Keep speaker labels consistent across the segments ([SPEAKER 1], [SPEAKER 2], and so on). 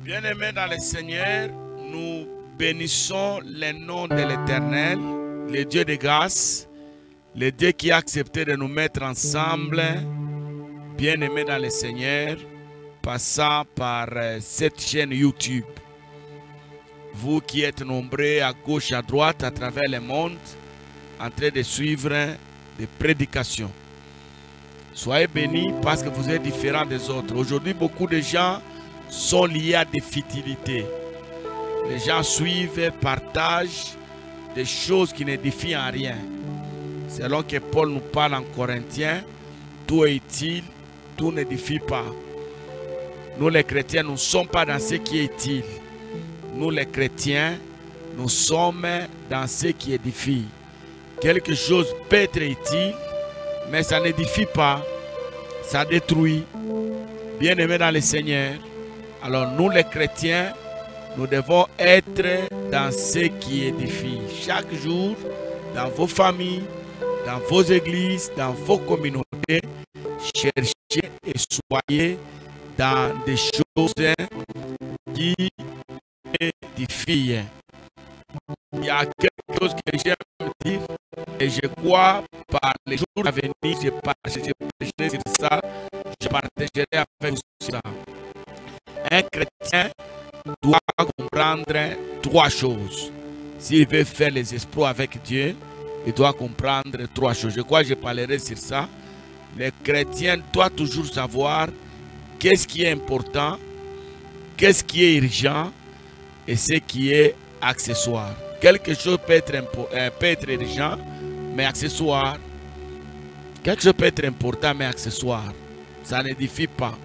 [SPEAKER 1] Bien-aimés dans le Seigneur, nous bénissons le nom de l'Éternel, le Dieu de grâce, le Dieu qui a accepté de nous mettre ensemble, bien-aimés dans le Seigneur, passant par cette chaîne YouTube. Vous qui êtes nombreux à gauche, à droite, à travers le monde, en train de suivre des prédications. Soyez bénis parce que vous êtes différents des autres. Aujourd'hui, beaucoup de gens sont liés à des futilités. Les gens suivent, partagent des choses qui n'édifient en rien. Selon que Paul nous parle en Corinthiens, tout est utile, tout n'édifie pas. Nous les chrétiens, nous ne sommes pas dans ce qui est utile. Nous les chrétiens, nous sommes dans ce qui édifie. Quelque chose peut être utile, mais ça n'édifie pas, ça détruit. Bien-aimés dans le Seigneur, alors nous les chrétiens, nous devons être dans ce qui édifie. Chaque jour, dans vos familles, dans vos églises, dans vos communautés, cherchez et soyez dans des choses qui édifient. Il y a quelque chose que j'aime dire et je crois par les jours à venir, je partagerai sur ça, je partagerai avec vous ça. Un chrétien doit comprendre trois choses. S'il veut faire les exploits avec Dieu, il doit comprendre trois choses. Je crois que je parlerai sur ça. Le chrétien doit toujours savoir qu'est-ce qui est important, qu'est-ce qui est urgent et ce qui est accessoire. Quelque chose peut être urgent, mais accessoire. Quelque chose peut être important, mais accessoire. Ça n'édifie pas.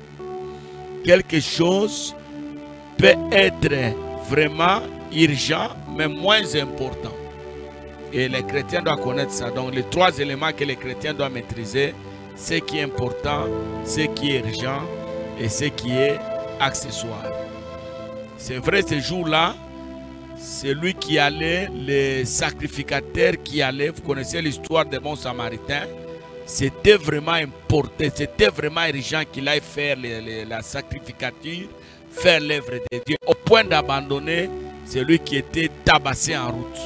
[SPEAKER 1] Quelque chose peut être vraiment urgent, mais moins important. Et les chrétiens doivent connaître ça. Donc les trois éléments que les chrétiens doivent maîtriser, ce qui est important, ce qui est urgent et ce qui est accessoire. C'est vrai, ce jour-là, c'est lui qui allait, le sacrificateur qui allait, vous connaissez l'histoire des bons samaritains, c'était vraiment important, c'était vraiment urgent qu'il aille faire la sacrificature, faire l'œuvre de Dieu, au point d'abandonner celui qui était tabassé en route.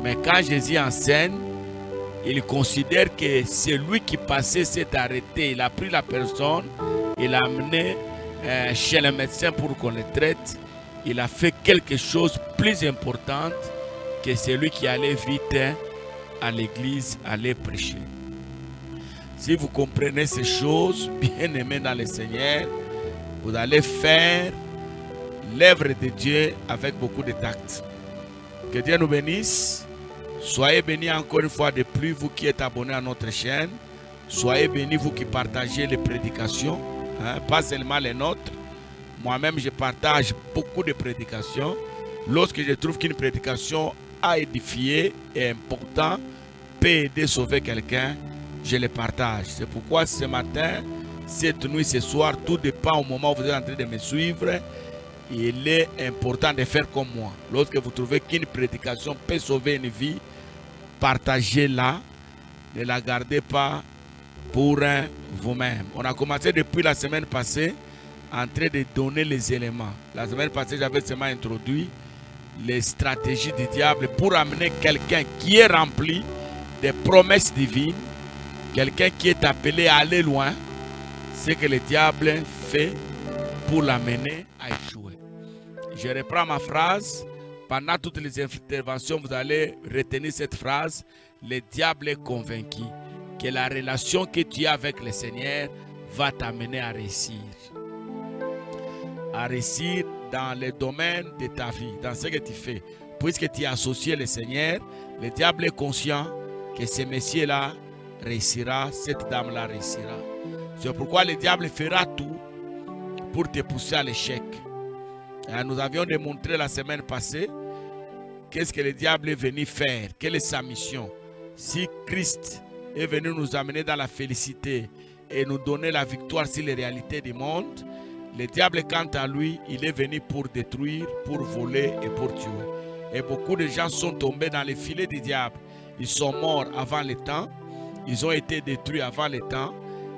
[SPEAKER 1] Mais quand Jésus enseigne, il considère que celui qui passait s'est arrêté, il a pris la personne, il l'a amené chez le médecin pour qu'on le traite. Il a fait quelque chose de plus important que celui qui allait vite à l'église, aller prêcher. Si vous comprenez ces choses, bien aimés dans le Seigneur, vous allez faire l'œuvre de Dieu avec beaucoup de tact. Que Dieu nous bénisse. Soyez bénis encore une fois de plus, vous qui êtes abonnés à notre chaîne. Soyez bénis, vous qui partagez les prédications, hein, pas seulement les nôtres. Moi-même, je partage beaucoup de prédications. Lorsque je trouve qu'une prédication a édifié et est important, peut aider à sauver quelqu'un, je le partage. C'est pourquoi ce matin, cette nuit, ce soir, tout dépend au moment où vous êtes en train de me suivre. Il est important de faire comme moi. Lorsque vous trouvez qu'une prédication peut sauver une vie, partagez-la. Ne la gardez pas pour vous-même. On a commencé depuis la semaine passée en train de donner les éléments. La semaine passée, j'avais seulement introduit les stratégies du diable pour amener quelqu'un qui est rempli des promesses divines, quelqu'un qui est appelé à aller loin, ce que le diable fait pour l'amener à échouer. Je reprends ma phrase. Pendant toutes les interventions, vous allez retenir cette phrase. Le diable est convaincu que la relation que tu as avec le Seigneur va t'amener à réussir. À réussir dans le domaine de ta vie, dans ce que tu fais. Puisque tu as associé le Seigneur, le diable est conscient que ce monsieur-là réussira, cette dame-là réussira. C'est pourquoi le diable fera tout pour te pousser à l'échec. Nous avions démontré la semaine passée qu'est-ce que le diable est venu faire, quelle est sa mission. Si Christ est venu nous amener dans la félicité et nous donner la victoire sur les réalités du monde, le diable, quant à lui, il est venu pour détruire, pour voler et pour tuer. Et beaucoup de gens sont tombés dans les filets du diable. Ils sont morts avant le temps, ils ont été détruits avant le temps,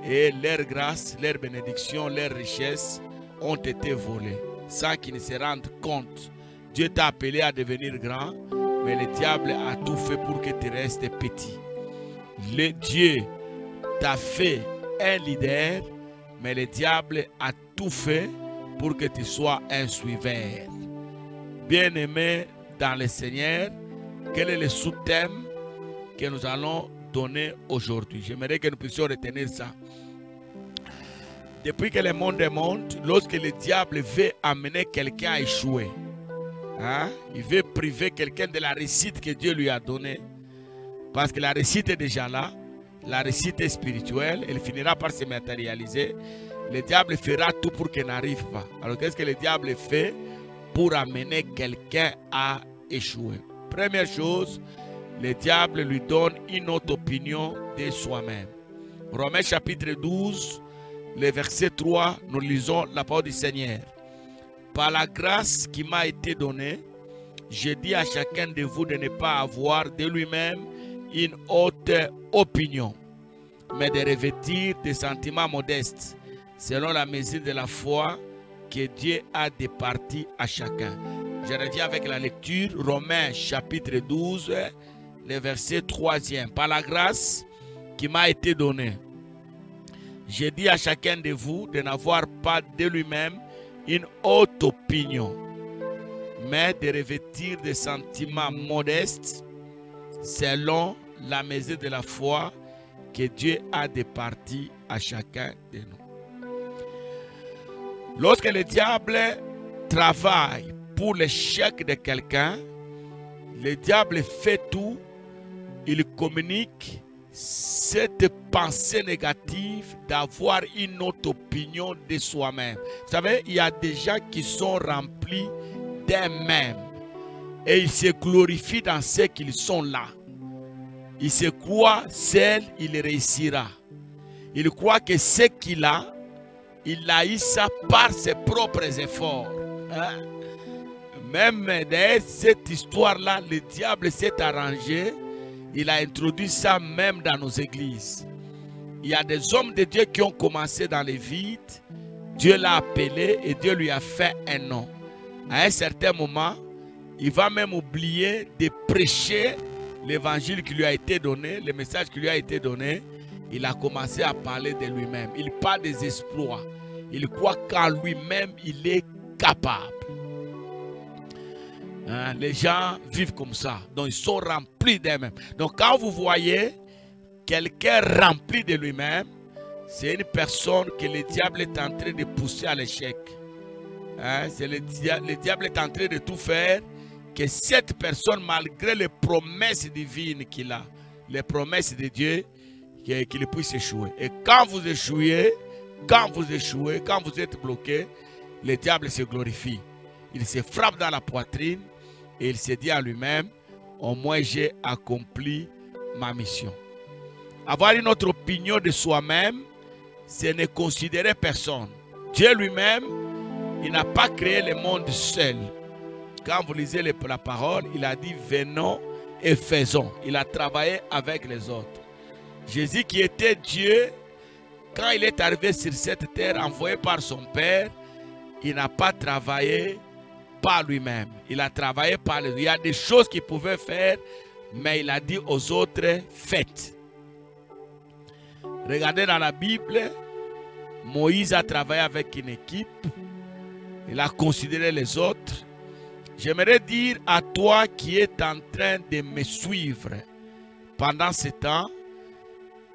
[SPEAKER 1] et leur grâce, leur bénédiction, leur richesse ont été volées. sans qu'ils ne se rendent compte. Dieu t'a appelé à devenir grand, mais le diable a tout fait pour que tu restes petit. Le Dieu t'a fait un leader, mais le diable a tout fait pour que tu sois un suiveur. Bien-aimé dans le Seigneur, quel est le sous-thème que nous allons donner aujourd'hui? J'aimerais que nous puissions retenir ça. Depuis que le monde est monde, lorsque le diable veut amener quelqu'un à échouer, il veut priver quelqu'un de la réussite que Dieu lui a donnée, parce que la réussite est déjà là, la réussite est spirituelle, elle finira par se matérialiser. Le diable fera tout pour qu'elle n'arrive pas. Alors qu'est-ce que le diable fait pour amener quelqu'un à échouer? Première chose, le diable lui donne une autre opinion de soi-même. Romains chapitre 12, le verset 3, nous lisons la parole du Seigneur. Par la grâce qui m'a été donnée, je dis à chacun de vous de ne pas avoir de lui-même une haute opinion, mais de revêtir des sentiments modestes, selon la mesure de la foi que Dieu a départie à chacun. Je reviens avec la lecture, Romains chapitre 12, le verset 3e. Par la grâce qui m'a été donnée, je dis à chacun de vous de n'avoir pas de lui-même une haute opinion, mais de revêtir des sentiments modestes selon la mesure de la foi que Dieu a départie à chacun de nous. Lorsque le diable travaille pour l'échec de quelqu'un, le diable fait tout, il communique cette pensée négative d'avoir une autre opinion de soi-même. Vous savez, il y a des gens qui sont remplis d'eux-mêmes et ils se glorifient dans ce qu'ils sont là. Ils se croient seul, il réussira. Il croit que ce qu'il a, il a eu ça par ses propres efforts. Même dans cette histoire-là, le diable s'est arrangé. Il a introduit ça même dans nos églises. Il y a des hommes de Dieu qui ont commencé dans les vides. Dieu l'a appelé et Dieu lui a fait un nom. À un certain moment, il va même oublier de prêcher l'évangile qui lui a été donné, le message qui lui a été donné. Il a commencé à parler de lui-même. Il parle des exploits. Il croit qu'en lui-même, il est capable. Les gens vivent comme ça. Donc, ils sont remplis d'eux-mêmes. Donc, quand vous voyez quelqu'un rempli de lui-même, c'est une personne que le diable est en train de pousser à l'échec. Le diable est en train de tout faire que cette personne, malgré les promesses divines qu'il a, les promesses de Dieu, qu'il puisse échouer. Et quand vous échouez, quand vous êtes bloqué, le diable se glorifie. Il se frappe dans la poitrine et il se dit à lui-même, au moins j'ai accompli ma mission. Avoir une autre opinion de soi-même, c'est ne considérer personne. Dieu lui-même, il n'a pas créé le monde seul. Quand vous lisez la parole, il a dit venons et faisons. Il a travaillé avec les autres. Jésus qui était Dieu, quand il est arrivé sur cette terre envoyé par son Père, il n'a pas travaillé par lui-même. Il a travaillé par les autres. Il y a des choses qu'il pouvait faire, mais il a dit aux autres, faites. Regardez dans la Bible, Moïse a travaillé avec une équipe. Il a considéré les autres. J'aimerais dire à toi qui es en train de me suivre pendant ce temps,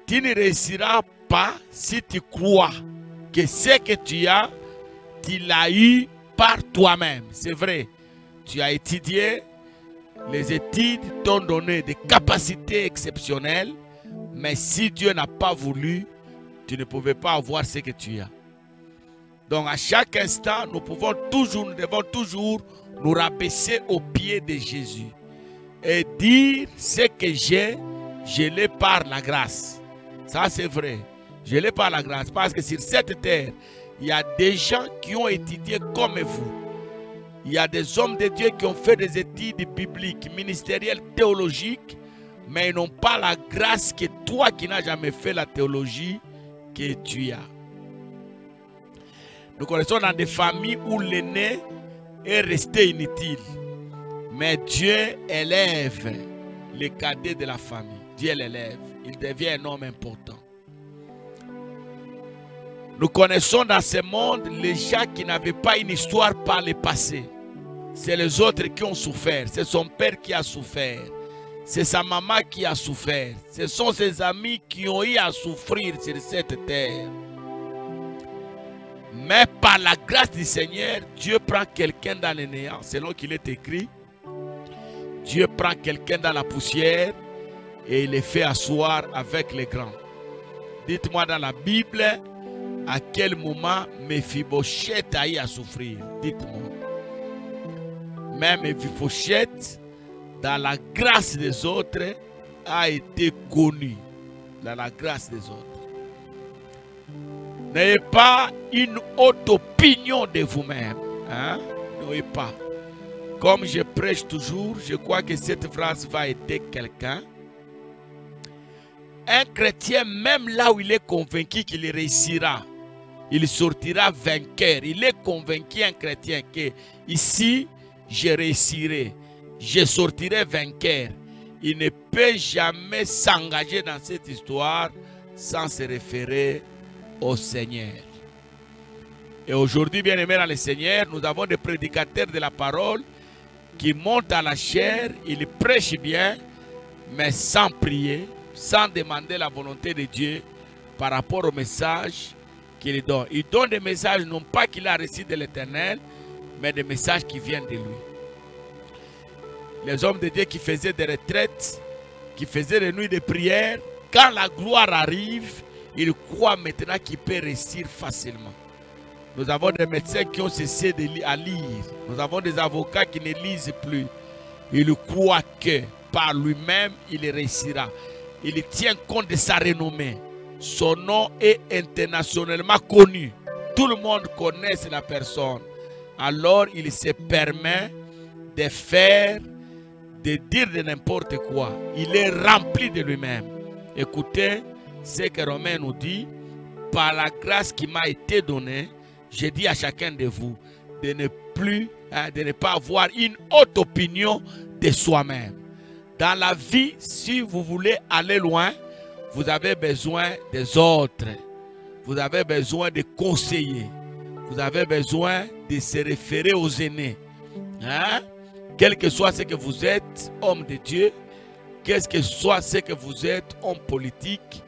[SPEAKER 1] tu ne réussiras pas si tu crois que ce que tu as, tu l'as eu par toi-même. C'est vrai, tu as étudié, les études t'ont donné des capacités exceptionnelles, mais si Dieu n'a pas voulu, tu ne pouvais pas avoir ce que tu as. Donc à chaque instant, nous devons toujours nous rabaisser aux pieds de Jésus et dire ce que j'ai, je l'ai par la grâce. Ça c'est vrai, je l'ai par la grâce parce que sur cette terre, il y a des gens qui ont étudié comme vous. Il y a des hommes de Dieu qui ont fait des études bibliques, ministérielles, théologiques, mais ils n'ont pas la grâce que toi qui n'as jamais fait la théologie, que tu as. Nous connaissons dans des familles où l'aîné est resté inutile. Mais Dieu élève les cadets de la famille. Dieu l'élève. Il devient un homme important. Nous connaissons dans ce monde les gens qui n'avaient pas une histoire par le passé. C'est les autres qui ont souffert. C'est son père qui a souffert. C'est sa maman qui a souffert. Ce sont ses amis qui ont eu à souffrir sur cette terre. Mais par la grâce du Seigneur, Dieu prend quelqu'un dans le néant, selon qu'il est écrit. Dieu prend quelqu'un dans la poussière et il les fait asseoir avec les grands. Dites-moi dans la Bible, à quel moment Mephibosheth a eu à souffrir? Dites-moi. Même Mephibosheth, dans la grâce des autres, a été connu. Dans la grâce des autres. N'ayez pas une haute opinion de vous-même. Hein? N'ayez pas. Comme je prêche toujours, je crois que cette phrase va aider quelqu'un. Un chrétien, même là où il est convaincu qu'il réussira, il sortira vainqueur. Il est convaincu, un chrétien, que ici, je réussirai. Je sortirai vainqueur. Il ne peut jamais s'engager dans cette histoire sans se référer au Seigneur. Et aujourd'hui, bien aimés dans le Seigneur, nous avons des prédicateurs de la parole qui montent à la chair, ils prêchent bien, mais sans prier, sans demander la volonté de Dieu par rapport au message qu'il donne. Il donne des messages non pas qu'il a reçus de l'Éternel, mais des messages qui viennent de lui. Les hommes de Dieu qui faisaient des retraites, qui faisaient des nuits de prière, quand la gloire arrive, ils croient maintenant qu'ils peuvent réussir facilement. Nous avons des médecins qui ont cessé de lire. Nous avons des avocats qui ne lisent plus. Ils croient que par lui-même, il réussira. Il tient compte de sa renommée. Son nom est internationalement connu. Tout le monde connaît la personne. Alors, il se permet de faire, de dire de n'importe quoi. Il est rempli de lui-même. Écoutez ce que Romain nous dit. Par la grâce qui m'a été donnée, je dis à chacun de vous de ne pas avoir une haute opinion de soi-même. Dans la vie, si vous voulez aller loin, vous avez besoin des autres. Vous avez besoin de conseillers. Vous avez besoin de se référer aux aînés. Hein? Quel que soit ce que vous êtes, homme de Dieu, quel que soit ce que vous êtes, homme politique,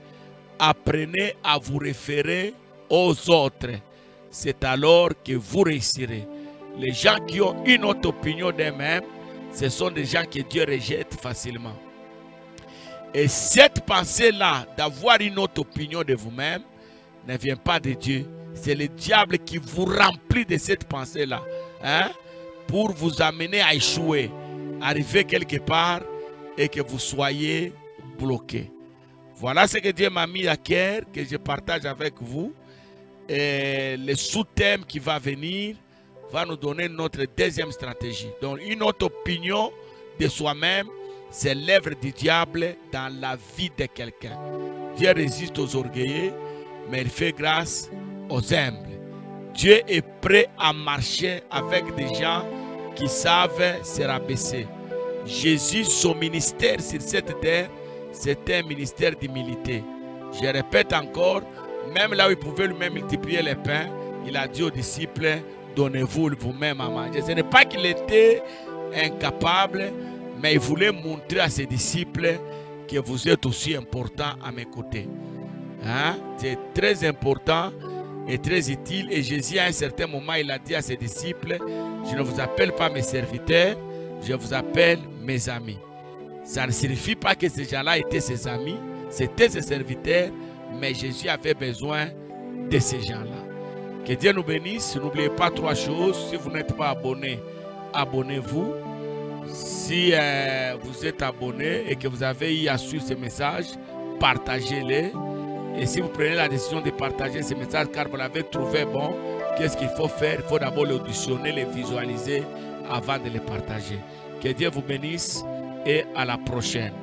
[SPEAKER 1] apprenez à vous référer aux autres. C'est alors que vous réussirez. Les gens qui ont une autre opinion d'eux-mêmes, ce sont des gens que Dieu rejette facilement. Et cette pensée-là, d'avoir une autre opinion de vous-même, ne vient pas de Dieu. C'est le diable qui vous remplit de cette pensée-là. Hein? Pour vous amener à échouer, arriver quelque part et que vous soyez bloqué. Voilà ce que Dieu m'a mis à cœur, que je partage avec vous. Et le sous-thème qui va venir va nous donner notre deuxième stratégie. Donc une autre opinion de soi-même, c'est l'œuvre du diable dans la vie de quelqu'un. Dieu résiste aux orgueilleux, mais il fait grâce aux humbles. Dieu est prêt à marcher avec des gens qui savent se rabaisser. Jésus, son ministère sur cette terre, c'était un ministère d'humilité. Je répète encore, même là où il pouvait lui-même multiplier les pains, il a dit aux disciples, donnez-vous vous-même à manger. Ce n'est pas qu'il était incapable, mais il voulait montrer à ses disciples que vous êtes aussi importants à mes côtés. Hein? C'est très important et très utile. Et Jésus, à un certain moment, il a dit à ses disciples, je ne vous appelle pas mes serviteurs, je vous appelle mes amis. Ça ne signifie pas que ces gens-là étaient ses amis, c'était ses serviteurs, mais Jésus avait besoin de ces gens-là. Que Dieu nous bénisse. N'oubliez pas trois choses. Si vous n'êtes pas abonné, abonnez-vous. Si vous êtes abonné et que vous avez eu à suivre ce message, partagez-les. Et si vous prenez la décision de partager ce message car vous l'avez trouvé bon, qu'est-ce qu'il faut faire? Il faut d'abord l'auditionner, le visualiser avant de le partager. Que Dieu vous bénisse et à la prochaine.